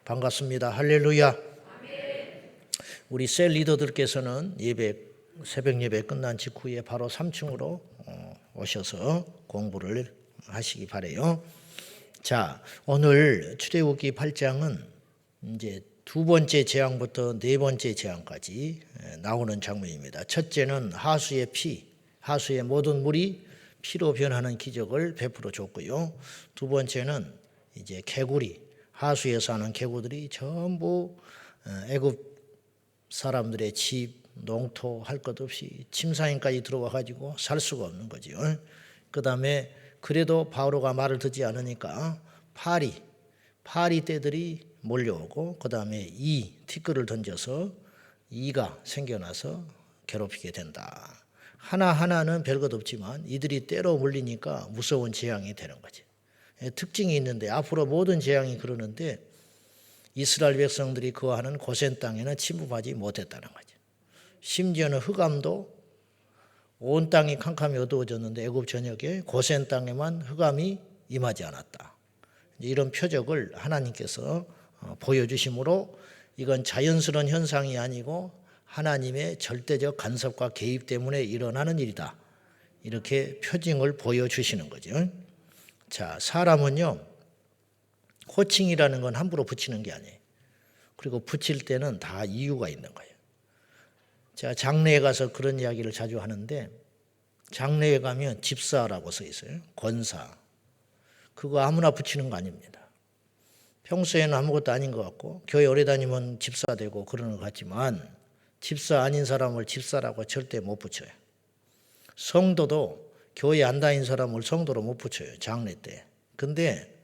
반갑습니다. 할렐루야. 우리 셀 리더들께서는 새벽 예배 끝난 직후에 바로 3층으로 오셔서 공부를 하시기 바라요. 자, 오늘 출애굽기 8장은 이제 두 번째 재앙부터 네 번째 재앙까지 나오는 장면입니다. 첫째는 하수의 피, 하수의 모든 물이 피로 변하는 기적을 베풀어 줬고요. 두 번째는 이제 개구리, 하수에 사는 개구들이 전부 애굽 사람들의 집, 농토 할 것 없이 침상인까지 들어와 가지고 살 수가 없는 거죠. 그 다음에 그래도 바로가 말을 듣지 않으니까 파리 떼들이 몰려오고 그 다음에 티끌을 던져서 이가 생겨나서 괴롭히게 된다. 하나하나는 별것 없지만 이들이 때로 물리니까 무서운 재앙이 되는 거죠. 특징이 있는데 앞으로 모든 재앙이 그러는데 이스라엘 백성들이 거하는 고센 땅에는 침입하지 못했다는 거죠. 심지어는 흑암도 온 땅이 캄캄이 어두워졌는데 애굽 전역에 고센 땅에만 흑암이 임하지 않았다. 이런 표적을 하나님께서 보여주심으로 이건 자연스러운 현상이 아니고 하나님의 절대적 간섭과 개입 때문에 일어나는 일이다. 이렇게 표징을 보여주시는 거죠. 자, 사람은요, 호칭이라는 건 함부로 붙이는 게 아니에요. 그리고 붙일 때는 다 이유가 있는 거예요. 제가 장례에 가서 그런 이야기를 자주 하는데, 장례에 가면 집사라고 써 있어요. 권사. 그거 아무나 붙이는 거 아닙니다. 평소에는 아무것도 아닌 것 같고, 교회 오래 다니면 집사 되고 그러는 것 같지만, 집사 아닌 사람을 집사라고 절대 못 붙여요. 성도도 교회 안 다닌 사람을 성도로 못 붙여요. 장례 때. 근데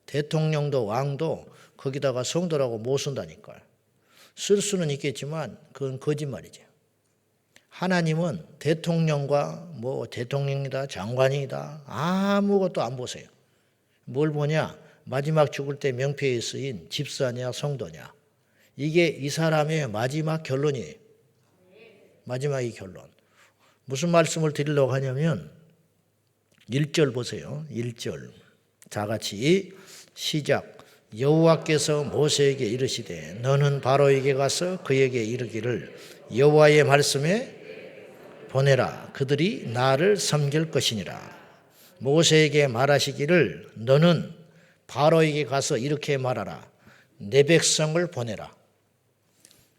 대통령도 왕도 거기다가 성도라고 못 쓴다니까요. 쓸 수는 있겠지만 그건 거짓말이죠. 하나님은 대통령과 대통령이다 장관이다 아무것도 안 보세요. 뭘 보냐? 마지막 죽을 때 명패에 쓰인 집사냐 성도냐. 이게 이 사람의 마지막 결론이에요. 마지막이 결론. 무슨 말씀을 드리려고 하냐면 1절 보세요. 1절. 다 같이 시작. 여호와께서 모세에게 이르시되 너는 바로에게 가서 그에게 이르기를 여호와의 말씀에 보내라. 그들이 나를 섬길 것이니라. 모세에게 말하시기를 너는 바로에게 가서 이렇게 말하라. 내 백성을 보내라.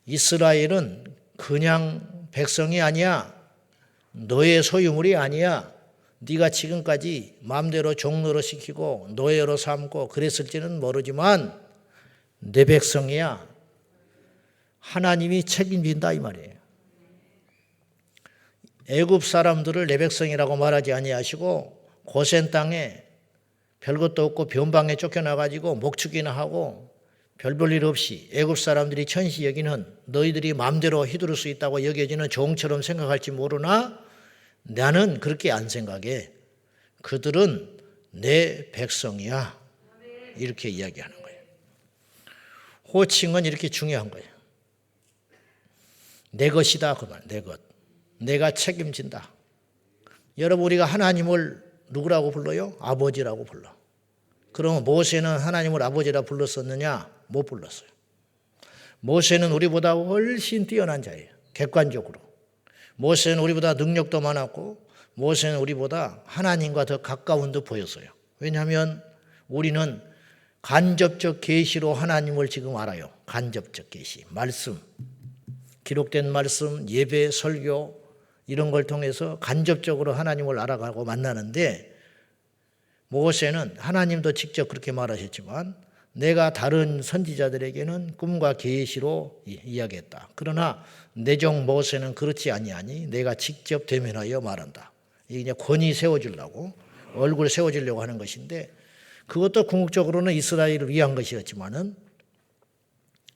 이스라엘은 그냥 백성이 아니야. 너의 소유물이 아니야. 네가 지금까지 마음대로 종로로 시키고 노예로 삼고 그랬을지는 모르지만 내 백성이야. 하나님이 책임진다 이 말이에요. 애굽 사람들을 내 백성이라고 말하지 아니하시고 고센 땅에 별것도 없고 변방에 쫓겨나가지고 목축이나 하고 별 일 없이 애굽 사람들이 천시 여기는 너희들이 마음대로 휘두를 수 있다고 여겨지는 종처럼 생각할지 모르나 나는 그렇게 안 생각해. 그들은 내 백성이야. 이렇게 이야기하는 거예요. 호칭은 이렇게 중요한 거예요. 내 것이다 그 말. 내 것. 내가 책임진다. 여러분 우리가 하나님을 누구라고 불러요? 아버지라고 불러. 그러면 모세는 하나님을 아버지라 불렀었느냐? 못 불렀어요. 모세는 우리보다 훨씬 뛰어난 자예요. 객관적으로. 모세는 우리보다 능력도 많았고 모세는 우리보다 하나님과 더 가까운 듯 보였어요. 왜냐하면 우리는 간접적 계시로 하나님을 지금 알아요. 간접적 계시, 말씀, 기록된 말씀, 예배, 설교 이런 걸 통해서 간접적으로 하나님을 알아가고 만나는데 모세는 하나님도 직접 그렇게 말하셨지만 내가 다른 선지자들에게는 꿈과 계시로 이야기했다. 그러나 내 종 모세는 그렇지 아니하니 내가 직접 대면하여 말한다. 이게 이제 권위 세워주려고 얼굴 세워주려고 하는 것인데 그것도 궁극적으로는 이스라엘을 위한 것이었지만은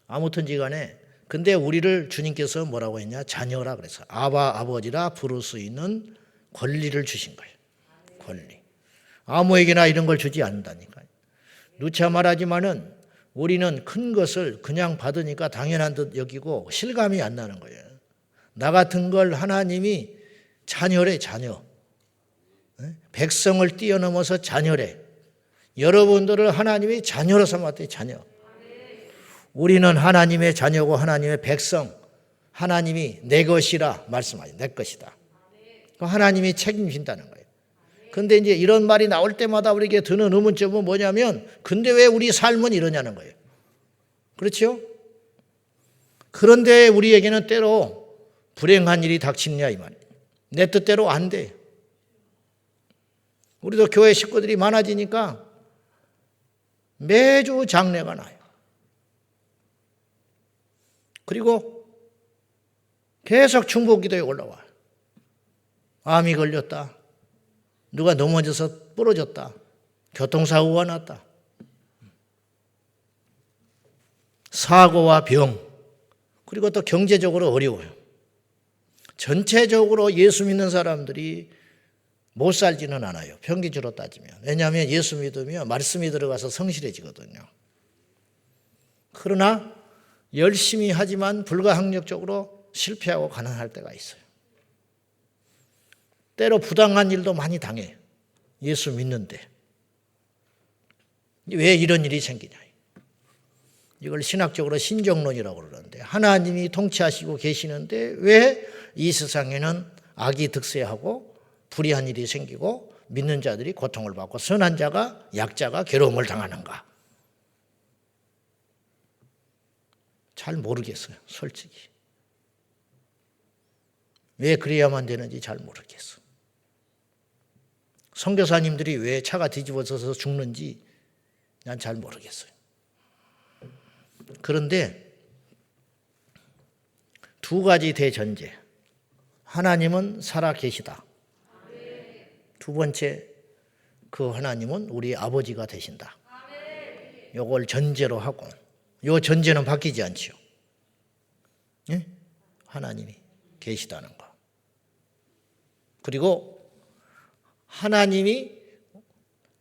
아무튼지 간에 근데 우리를 주님께서 뭐라고 했냐? 자녀라 그래서 아버지라 부를 수 있는 권리를 주신 거예요. 권리. 아무에게나 이런 걸 주지 않는다니까요. 누차 말하지만은 우리는 큰 것을 그냥 받으니까 당연한 듯 여기고 실감이 안 나는 거예요. 나 같은 걸 하나님이 자녀래, 자녀. 백성을 뛰어넘어서 자녀래. 여러분들을 하나님이 자녀로 삼았대요, 자녀. 우리는 하나님의 자녀고 하나님의 백성, 하나님이 내 것이라 말씀하죠. 내 것이다. 하나님이 책임진다는 거예요. 그런데 이제 이런 말이 나올 때마다 우리에게 드는 의문점은 뭐냐면, 근데 왜 우리 삶은 이러냐는 거예요. 그렇죠? 그런데 우리에게는 때로 불행한 일이 닥치느냐 이 말이에요. 내 뜻대로 안 돼. 우리도 교회 식구들이 많아지니까 매주 장례가 나요. 그리고 계속 중보기도에 올라와요. 암이 걸렸다. 누가 넘어져서 부러졌다. 교통사고가 났다. 사고와 병, 그리고 또 경제적으로 어려워요. 전체적으로 예수 믿는 사람들이 못 살지는 않아요. 평균적으로 따지면. 왜냐하면 예수 믿으면 말씀이 들어가서 성실해지거든요. 그러나 열심히 하지만 불가항력적으로 실패하고 가난할 때가 있어요. 때로 부당한 일도 많이 당해요. 예수 믿는데. 왜 이런 일이 생기냐. 이걸 신학적으로 신정론이라고 그러는데, 하나님이 통치하시고 계시는데 왜 이 세상에는 악이 득세하고 불의한 일이 생기고 믿는 자들이 고통을 받고 선한 자가, 약자가 괴로움을 당하는가? 잘 모르겠어요, 솔직히. 왜 그래야만 되는지 잘 모르겠어. 선교사님들이 왜 차가 뒤집어져서 죽는지 난 잘 모르겠어요. 그런데 두 가지 대전제. 하나님은 살아 계시다. 두 번째, 그 하나님은 우리 아버지가 되신다. 요걸 전제로 하고, 요 전제는 바뀌지 않지요. 예? 하나님이 계시다는 거. 그리고 하나님이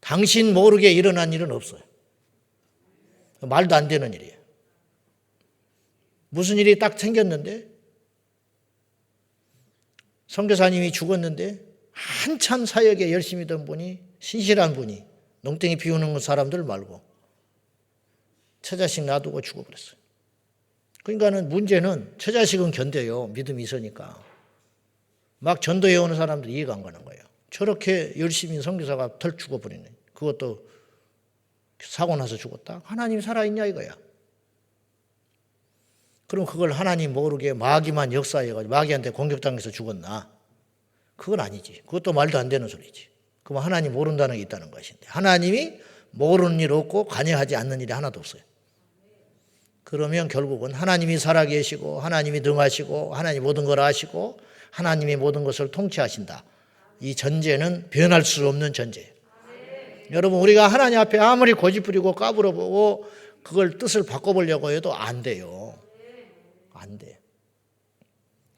당신 모르게 일어난 일은 없어요. 말도 안 되는 일이에요. 무슨 일이 딱 생겼는데, 선교사님이 죽었는데 한참 사역에 열심히 던 분이, 신실한 분이, 농땡이 비우는 사람들 말고 처자식 놔두고 죽어버렸어요. 그러니까는 문제는 처자식은 견뎌요. 믿음이 있으니까. 막 전도해 오는 사람들 이해가 안 가는 거예요. 저렇게 열심히 선교사가 덜 죽어버리네. 그것도 사고 나서 죽었다? 하나님 살아있냐 이거야. 그럼 그걸 하나님 모르게 마귀만 역사해가지고 마귀한테 공격당해서 죽었나? 그건 아니지. 그것도 말도 안 되는 소리지. 그럼 하나님 모른다는 게 있다는 것인데, 하나님이 모르는 일 없고 관여하지 않는 일이 하나도 없어요. 그러면 결국은 하나님이 살아계시고 하나님이 능하시고 하나님이 모든 걸 아시고 하나님이 모든 것을 통치하신다. 이 전제는 변할 수 없는 전제예요. 여러분, 우리가 하나님 앞에 아무리 고집부리고 까불어보고 그걸 뜻을 바꿔보려고 해도 안 돼요. 안 돼.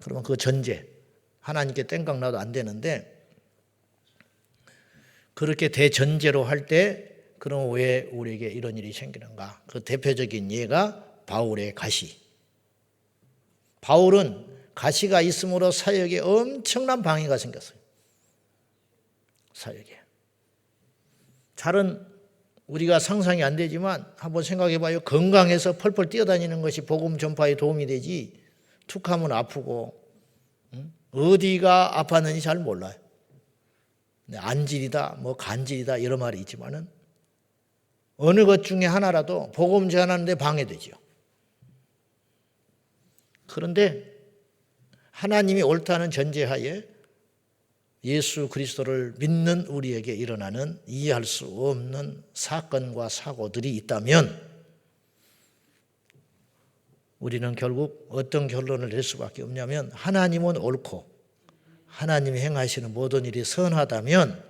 그러면 그 전제, 하나님께 땡깡 나도 안 되는데, 그렇게 대전제로 할 때 그럼 왜 우리에게 이런 일이 생기는가? 그 대표적인 예가 바울의 가시. 바울은 가시가 있음으로 사역에 엄청난 방해가 생겼어요. 사역에. 잘은 우리가 상상이 안 되지만 한번 생각해 봐요. 건강해서 펄펄 뛰어다니는 것이 복음 전파에 도움이 되지, 툭하면 아프고 어디가 아팠는지 잘 몰라요. 안질이다, 뭐 간질이다 이런 말이 있지만은 어느 것 중에 하나라도 복음 전하는데 방해되죠. 그런데 하나님이 옳다는 전제하에 예수 그리스도를 믿는 우리에게 일어나는 이해할 수 없는 사건과 사고들이 있다면 우리는 결국 어떤 결론을 낼 수밖에 없냐면, 하나님은 옳고 하나님이 행하시는 모든 일이 선하다면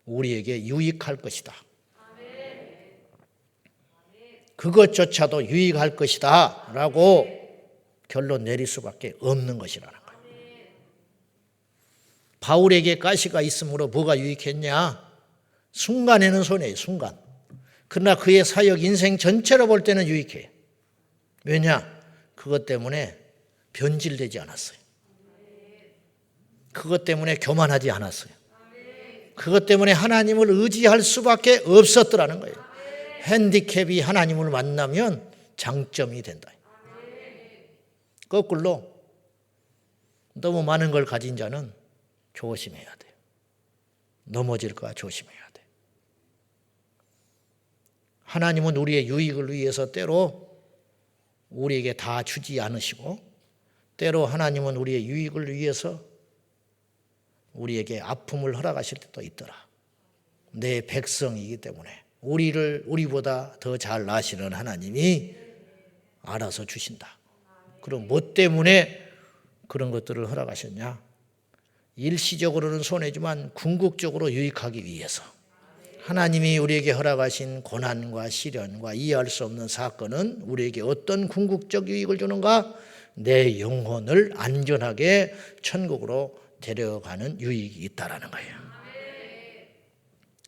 우리에게 유익할 것이다. 그것조차도 유익할 것이다 라고 결론 내릴 수밖에 없는 것이라는 거예요. 바울에게 가시가 있으므로 뭐가 유익했냐? 순간에는 손해예요, 순간. 그러나 그의 사역 인생 전체로 볼 때는 유익해요. 왜냐? 그것 때문에 변질되지 않았어요. 그것 때문에 교만하지 않았어요. 그것 때문에 하나님을 의지할 수밖에 없었더라는 거예요. 핸디캡이 하나님을 만나면 장점이 된다. 거꾸로 너무 많은 걸 가진 자는 조심해야 돼요. 넘어질까 조심해야 돼. 하나님은 우리의 유익을 위해서 때로 우리에게 다 주지 않으시고, 때로 하나님은 우리의 유익을 위해서 우리에게 아픔을 허락하실 때도 있더라. 내 백성이기 때문에 우리보다 더 잘 아시는 하나님이 알아서 주신다. 그럼 뭐 때문에 그런 것들을 허락하셨냐? 일시적으로는 손해지만 궁극적으로 유익하기 위해서. 하나님이 우리에게 허락하신 고난과 시련과 이해할 수 없는 사건은 우리에게 어떤 궁극적 유익을 주는가? 내 영혼을 안전하게 천국으로 데려가는 유익이 있다라는 거예요.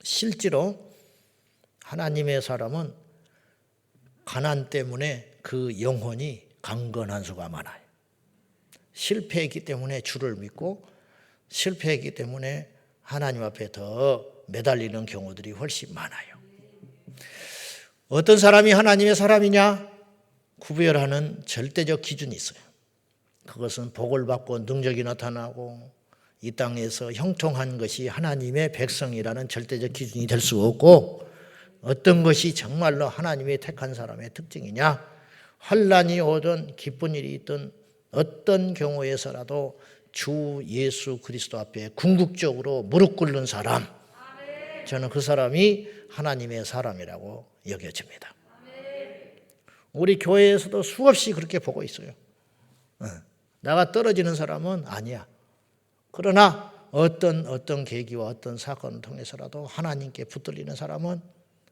실제로 하나님의 사람은 가난 때문에 그 영혼이 강건한 수가 많아요. 실패했기 때문에 주를 믿고 실패했기 때문에 하나님 앞에 더 매달리는 경우들이 훨씬 많아요. 어떤 사람이 하나님의 사람이냐? 구별하는 절대적 기준이 있어요. 그것은 복을 받고 능력이 나타나고 이 땅에서 형통한 것이 하나님의 백성이라는 절대적 기준이 될 수 없고, 어떤 것이 정말로 하나님의 택한 사람의 특징이냐? 환난이 오든 기쁜 일이 있든 어떤 경우에서라도 주 예수 그리스도 앞에 궁극적으로 무릎 꿇는 사람, 저는 그 사람이 하나님의 사람이라고 여겨집니다. 우리 교회에서도 수없이 그렇게 보고 있어요. 나가 떨어지는 사람은 아니야. 그러나 어떤 계기와 어떤 사건을 통해서라도 하나님께 붙들리는 사람은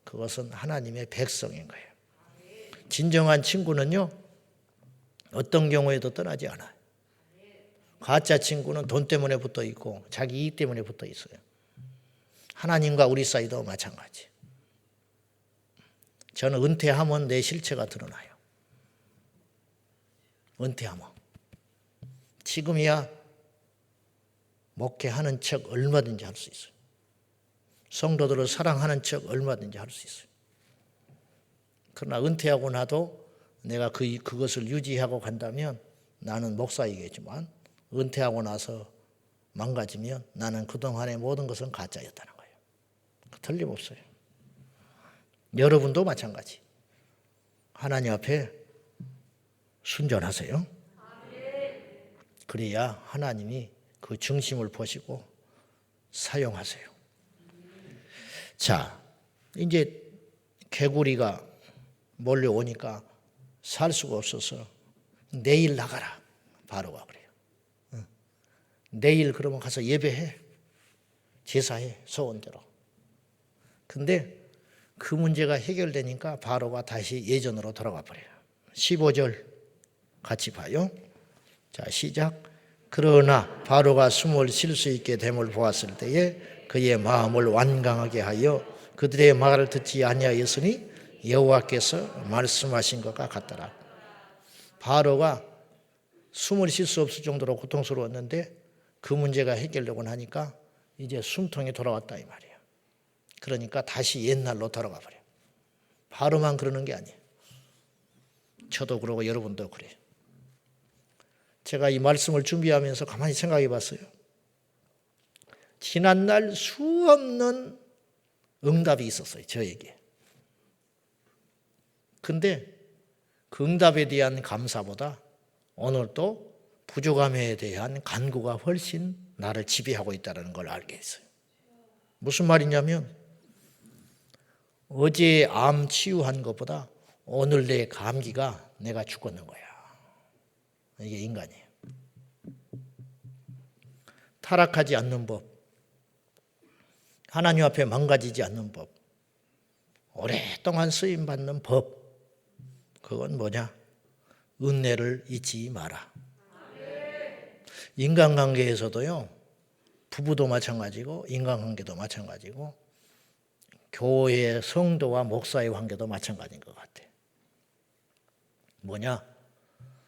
그것은 하나님의 백성인 거예요. 진정한 친구는요, 어떤 경우에도 떠나지 않아요. 가짜 친구는 돈 때문에 붙어 있고 자기 이익 때문에 붙어 있어요. 하나님과 우리 사이도 마찬가지. 저는 은퇴하면 내 실체가 드러나요. 은퇴하면. 지금이야 목회하는 척 얼마든지 할 수 있어요. 성도들을 사랑하는 척 얼마든지 할 수 있어요. 그러나 은퇴하고 나도 내가 그것을 유지하고 간다면 나는 목사이겠지만, 은퇴하고 나서 망가지면 나는 그동안의 모든 것은 가짜였다는 거예요. 틀림없어요. 여러분도 마찬가지. 하나님 앞에 순전하세요. 그래야 하나님이 그 중심을 보시고 사용하세요. 자, 이제 개구리가 몰려오니까 살 수가 없어서 내일 나가라. 바로가 그래요. 내일 그러면 가서 예배해. 제사해. 소원대로. 근데 그 문제가 해결되니까 바로가 다시 예전으로 돌아가 버려요. 15절 같이 봐요. 자, 시작. 그러나 바로가 숨을 쉴 수 있게 됨을 보았을 때에 그의 마음을 완강하게 하여 그들의 말을 듣지 아니하였으니 여호와께서 말씀하신 것과 같더라. 바로가 숨을 쉴 수 없을 정도로 고통스러웠는데 그 문제가 해결되고 나니까 이제 숨통이 돌아왔다 이 말이에요. 그러니까 다시 옛날로 돌아가 버려요. 바로만 그러는 게 아니에요. 저도 그러고 여러분도 그래요. 제가 이 말씀을 준비하면서 가만히 생각해 봤어요. 지난날 수없는 응답이 있었어요, 저에게. 근데 그 응답에 대한 감사보다 오늘 또 부족함에 대한 간구가 훨씬 나를 지배하고 있다는 걸 알게 했어요. 무슨 말이냐면 어제 암 치유한 것보다 오늘 내 감기가 내가 죽었는 거야. 이게 인간이에요. 타락하지 않는 법, 하나님 앞에 망가지지 않는 법, 오랫동안 쓰임받는 법, 그건 뭐냐? 은혜를 잊지 마라. 인간관계에서도요, 부부도 마찬가지고 인간관계도 마찬가지고 교회 성도와 목사의 관계도 마찬가지인 것 같아. 뭐냐?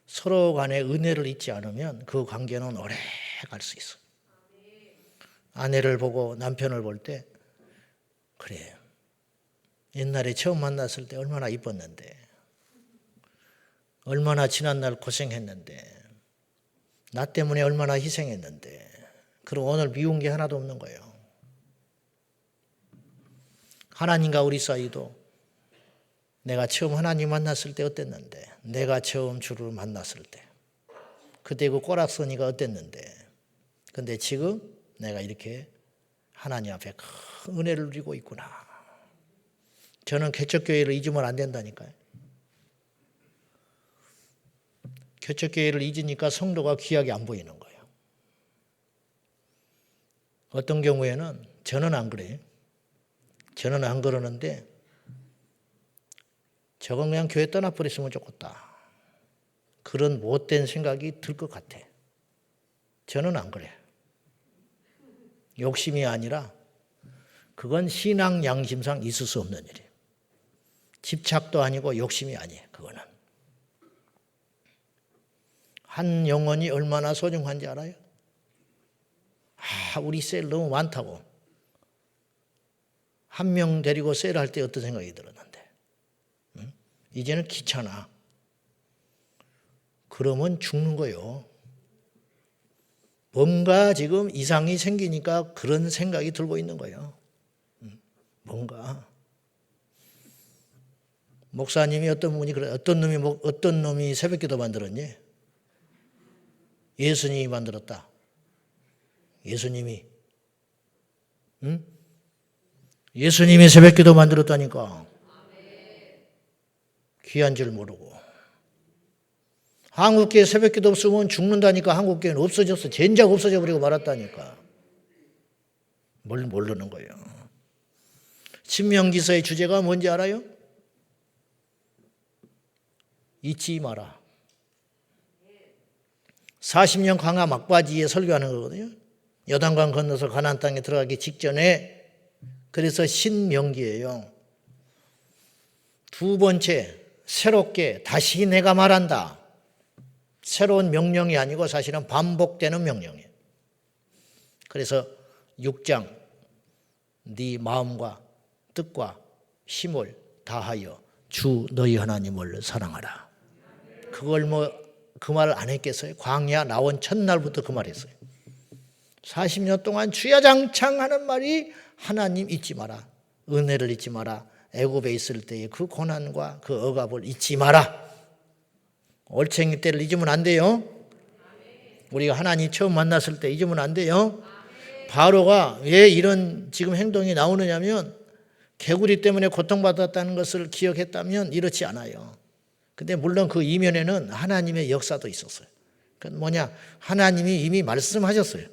서로 간에 은혜를 잊지 않으면 그 관계는 오래 갈 수 있어. 아내를 보고 남편을 볼 때 그래, 옛날에 처음 만났을 때 얼마나 이뻤는데 얼마나 지난날 고생했는데, 나 때문에 얼마나 희생했는데, 그리고 오늘 미운 게 하나도 없는 거예요. 하나님과 우리 사이도 내가 처음 하나님 만났을 때 어땠는데, 내가 처음 주를 만났을 때 그때 그 꼬락서니가 어땠는데, 근데 지금 내가 이렇게 하나님 앞에 큰 은혜를 누리고 있구나. 저는 개척교회를 잊으면 안 된다니까요. 개척교회를 잊으니까 성도가 귀하게 안 보이는 거예요. 어떤 경우에는 저는 안 그래요. 저는 안 그러는데 저건 그냥 교회 떠나버렸으면 좋겠다. 그런 못된 생각이 들 것 같아. 저는 안 그래요. 욕심이 아니라 그건 신앙 양심상 있을 수 없는 일이에요. 집착도 아니고 욕심이 아니에요. 그거는. 한 영혼이 얼마나 소중한지 알아요? 우리 셀 너무 많다고. 한 명 데리고 셀 할 때 어떤 생각이 들었는데, 이제는 귀찮아. 그러면 죽는 거예요. 뭔가 지금 이상이 생기니까 그런 생각이 들고 있는 거예요. 뭔가. 목사님이 어떤 분이 그래, 어떤 놈이 새벽기도 만들었니? 예수님이 만들었다. 예수님이. 응? 예수님이 새벽기도 만들었다니까. 귀한 줄 모르고. 한국교회 새벽기도 없으면 죽는다니까. 한국교회는 없어졌어. 젠장 없어져 버리고 말았다니까. 뭘 모르는 거예요. 신명기서의 주제가 뭔지 알아요? 잊지 마라. 40년 광야 막바지에 설교하는 거거든요. 요단강 건너서 가나안 땅에 들어가기 직전에. 그래서 신명기예요. 두 번째, 새롭게 다시 내가 말한다. 새로운 명령이 아니고 사실은 반복되는 명령이에요. 그래서 6장, 네 마음과 뜻과 힘을 다하여 주 너희 하나님을 사랑하라. 그걸 그 말을 안 했겠어요? 광야 나온 첫날부터 그 말 했어요. 40년 동안 주야장창 하는 말이 하나님 잊지 마라. 은혜를 잊지 마라. 애굽에 있을 때의 그 고난과 그 억압을 잊지 마라. 올챙이 때를 잊으면 안 돼요. 우리가 하나님 처음 만났을 때 잊으면 안 돼요. 바로가 왜 이런 지금 행동이 나오느냐면 개구리 때문에 고통받았다는 것을 기억했다면 이렇지 않아요. 근데 물론 그 이면에는 하나님의 역사도 있었어요. 그 뭐냐? 하나님이 이미 말씀하셨어요.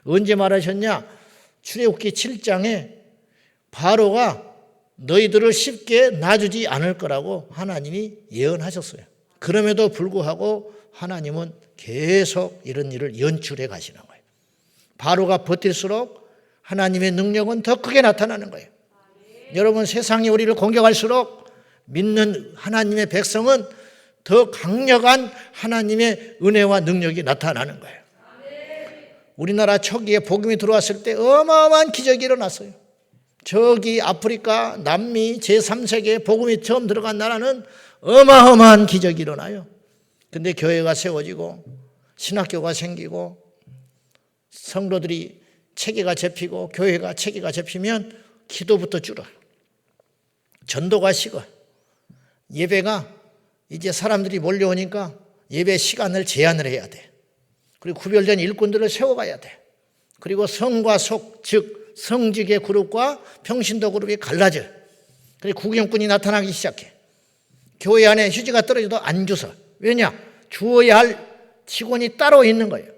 언제 말하셨냐? 출애굽기 7장에 바로가 너희들을 쉽게 놔주지 않을 거라고 하나님이 예언하셨어요. 그럼에도 불구하고 하나님은 계속 이런 일을 연출해 가시는 거예요. 바로가 버틸수록 하나님의 능력은 더 크게 나타나는 거예요. 여러분, 세상이 우리를 공격할수록 믿는 하나님의 백성은 더 강력한 하나님의 은혜와 능력이 나타나는 거예요. 우리나라 초기에 복음이 들어왔을 때 어마어마한 기적이 일어났어요. 저기 아프리카, 남미, 제3세계에 복음이 처음 들어간 나라는 어마어마한 기적이 일어나요. 근데 교회가 세워지고 신학교가 생기고 성도들이 체계가 잡히고 교회가 체계가 잡히면 기도부터 줄어. 전도가 식어. 예배가 이제 사람들이 몰려오니까 예배 시간을 제한을 해야 돼. 그리고 구별된 일꾼들을 세워가야 돼. 그리고 성과 속, 즉 성직의 그룹과 평신도 그룹이 갈라져. 그리고 구경꾼이 나타나기 시작해. 교회 안에 휴지가 떨어져도 안 주서. 왜냐? 주어야 할 직원이 따로 있는 거예요.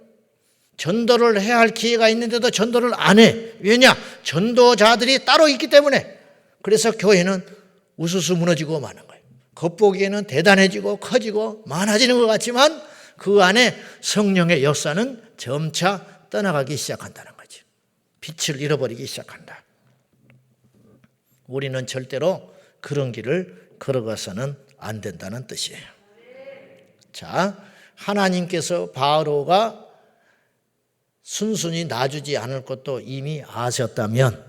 전도를 해야 할 기회가 있는데도 전도를 안 해. 왜냐? 전도자들이 따로 있기 때문에. 그래서 교회는 우수수 무너지고 마는 거예요. 겉보기에는 대단해지고 커지고 많아지는 것 같지만 그 안에 성령의 역사는 점차 떠나가기 시작한다는 거죠. 빛을 잃어버리기 시작한다. 우리는 절대로 그런 길을 걸어가서는 안 된다는 뜻이에요. 자, 하나님께서 바로가 순순히 놔주지 않을 것도 이미 아셨다면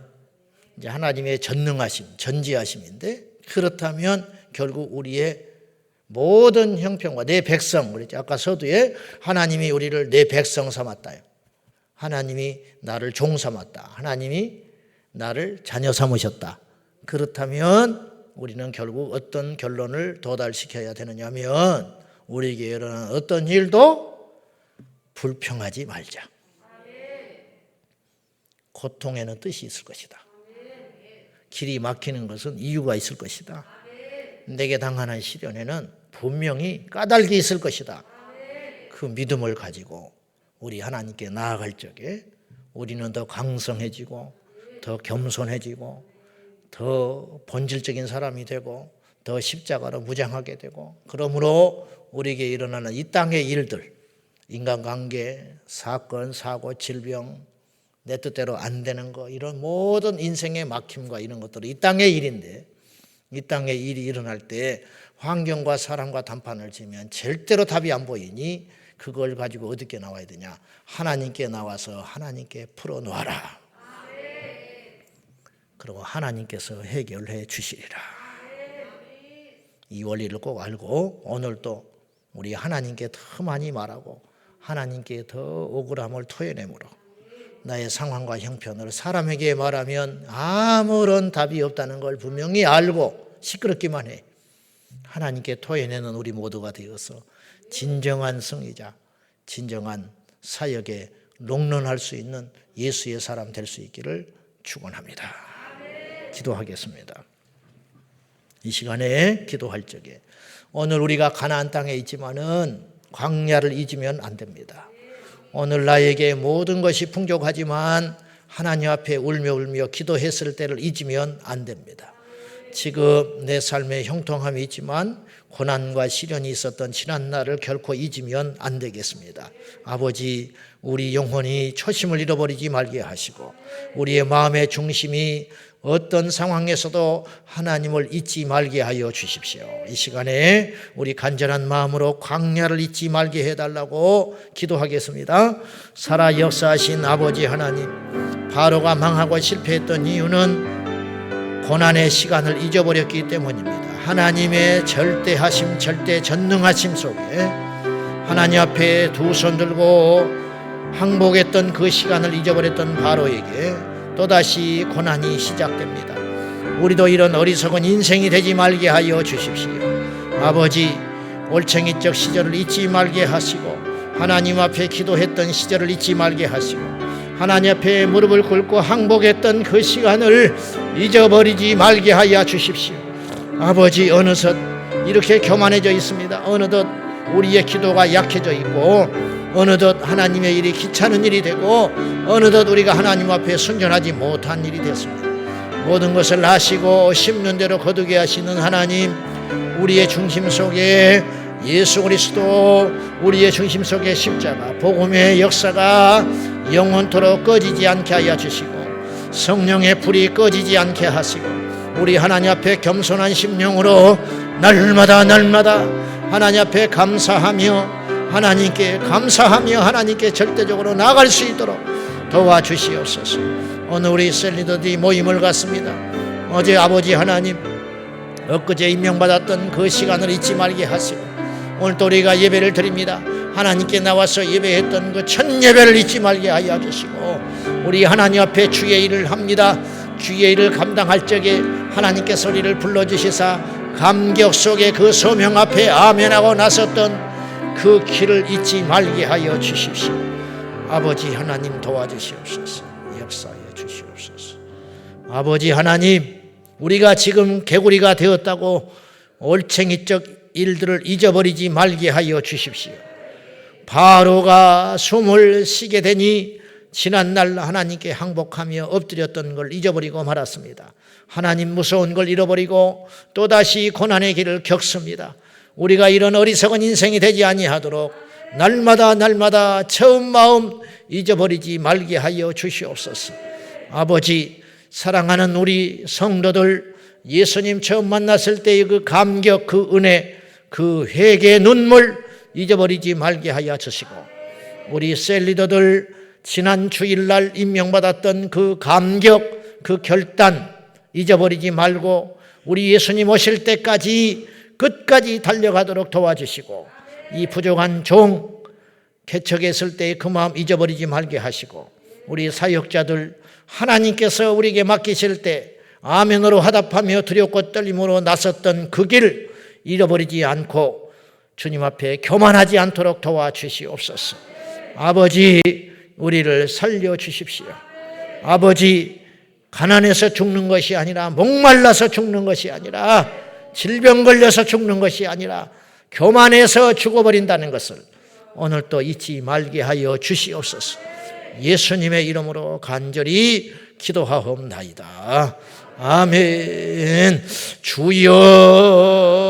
이제 하나님의 전능하심, 전지하심인데 그렇다면 결국 우리의 모든 형편과 내 백성, 그랬죠. 아까 서두에 하나님이 우리를 내 백성 삼았다요. 하나님이 나를 종 삼았다. 하나님이 나를 자녀 삼으셨다. 그렇다면 우리는 결국 어떤 결론을 도달시켜야 되느냐 하면 우리에게 일어나는 어떤 일도 불평하지 말자. 고통에는 뜻이 있을 것이다. 길이 막히는 것은 이유가 있을 것이다. 내게 당하는 시련에는 분명히 까닭이 있을 것이다. 그 믿음을 가지고 우리 하나님께 나아갈 적에 우리는 더 강성해지고 더 겸손해지고 더 본질적인 사람이 되고 더 십자가로 무장하게 되고, 그러므로 우리에게 일어나는 이 땅의 일들, 인간관계, 사건, 사고, 질병, 내 뜻대로 안 되는 거, 이런 모든 인생의 막힘과 이런 것들은 이 땅의 일인데, 이 땅의 일이 일어날 때 환경과 사람과 담판을 지면 절대로 답이 안 보이니 그걸 가지고 어떻게 나와야 되냐? 하나님께 나와서 하나님께 풀어놓아라. 그리고 하나님께서 해결해 주시리라. 이 원리를 꼭 알고 오늘도 우리 하나님께 더 많이 말하고 하나님께 더 억울함을 토해내므로 나의 상황과 형편을 사람에게 말하면 아무런 답이 없다는 걸 분명히 알고 시끄럽기만 해. 하나님께 토해내는 우리 모두가 되어서 진정한 승리자, 진정한 사역에 롱런할 수 있는 예수의 사람 될 수 있기를 축원합니다. 기도하겠습니다. 이 시간에 기도할 적에 오늘 우리가 가나안 땅에 있지만은 광야를 잊으면 안 됩니다. 오늘 나에게 모든 것이 풍족하지만 하나님 앞에 울며 기도했을 때를 잊으면 안 됩니다. 지금 내 삶에 형통함이 있지만 고난과 시련이 있었던 지난 날을 결코 잊으면 안 되겠습니다. 아버지, 우리 영혼이 초심을 잃어버리지 말게 하시고 우리의 마음의 중심이 어떤 상황에서도 하나님을 잊지 말게 하여 주십시오. 이 시간에 우리 간절한 마음으로 광야를 잊지 말게 해달라고 기도하겠습니다. 살아 역사하신 아버지 하나님, 바로가 망하고 실패했던 이유는 고난의 시간을 잊어버렸기 때문입니다. 하나님의 절대하심, 절대전능하심 속에 하나님 앞에 두 손 들고 항복했던 그 시간을 잊어버렸던 바로에게 또다시 고난이 시작됩니다. 우리도 이런 어리석은 인생이 되지 말게 하여 주십시오. 아버지, 올챙이적 시절을 잊지 말게 하시고 하나님 앞에 기도했던 시절을 잊지 말게 하시고 하나님 앞에 무릎을 꿇고 항복했던 그 시간을 잊어버리지 말게 하여 주십시오. 아버지, 어느덧 이렇게 교만해져 있습니다. 어느덧 우리의 기도가 약해져 있고 어느덧 하나님의 일이 귀찮은 일이 되고 어느덧 우리가 하나님 앞에 순전하지 못한 일이 됐습니다. 모든 것을 아시고 심는 대로 거두게 하시는 하나님, 우리의 중심 속에 예수 그리스도, 우리의 중심 속에 십자가, 복음의 역사가 영원토록 꺼지지 않게 하여 주시고 성령의 불이 꺼지지 않게 하시고 우리 하나님 앞에 겸손한 심령으로 날마다 하나님 앞에 감사하며 하나님께 감사하며 하나님께 절대적으로 나아갈 수 있도록 도와주시옵소서. 오늘 우리 셀리더들이 모임을 갖습니다. 어제 아버지 하나님, 엊그제 임명받았던 그 시간을 잊지 말게 하시고 오늘 또 우리가 예배를 드립니다. 하나님께 나와서 예배했던 그 첫 예배를 잊지 말게 하여 주시고 우리 하나님 앞에 주의 일을 합니다. 주의 일을 감당할 적에 하나님께서 우리를 불러주시사 감격 속에 그 소명 앞에 아멘하고 나섰던 그 길을 잊지 말게 하여 주십시오. 아버지 하나님, 도와주시옵소서. 역사해 주시옵소서. 아버지 하나님, 우리가 지금 개구리가 되었다고 올챙이적 일들을 잊어버리지 말게 하여 주십시오. 바로가 숨을 쉬게 되니 지난날 하나님께 항복하며 엎드렸던 걸 잊어버리고 말았습니다. 하나님, 무서운 걸 잃어버리고 또다시 고난의 길을 겪습니다. 우리가 이런 어리석은 인생이 되지 아니하도록 날마다 처음 마음 잊어버리지 말게 하여 주시옵소서. 아버지, 사랑하는 우리 성도들, 예수님 처음 만났을 때의 그 감격, 그 은혜, 그 회개의 눈물 잊어버리지 말게 하여 주시고 우리 셀리더들 지난 주일날 임명받았던 그 감격, 그 결단 잊어버리지 말고 우리 예수님 오실 때까지 끝까지 달려가도록 도와주시고 이 부족한 종 개척했을 때 그 마음 잊어버리지 말게 하시고 우리 사역자들 하나님께서 우리에게 맡기실 때 아멘으로 화답하며 두렵고 떨림으로 나섰던 그 길 잃어버리지 않고 주님 앞에 교만하지 않도록 도와주시옵소서. 아버지 우리를 살려주십시오. 아버지 가난해서 죽는 것이 아니라 목말라서 죽는 것이 아니라 질병 걸려서 죽는 것이 아니라 교만해서 죽어버린다는 것을 오늘 또 잊지 말게 하여 주시옵소서. 예수님의 이름으로 간절히 기도하옵나이다. 아멘. 주여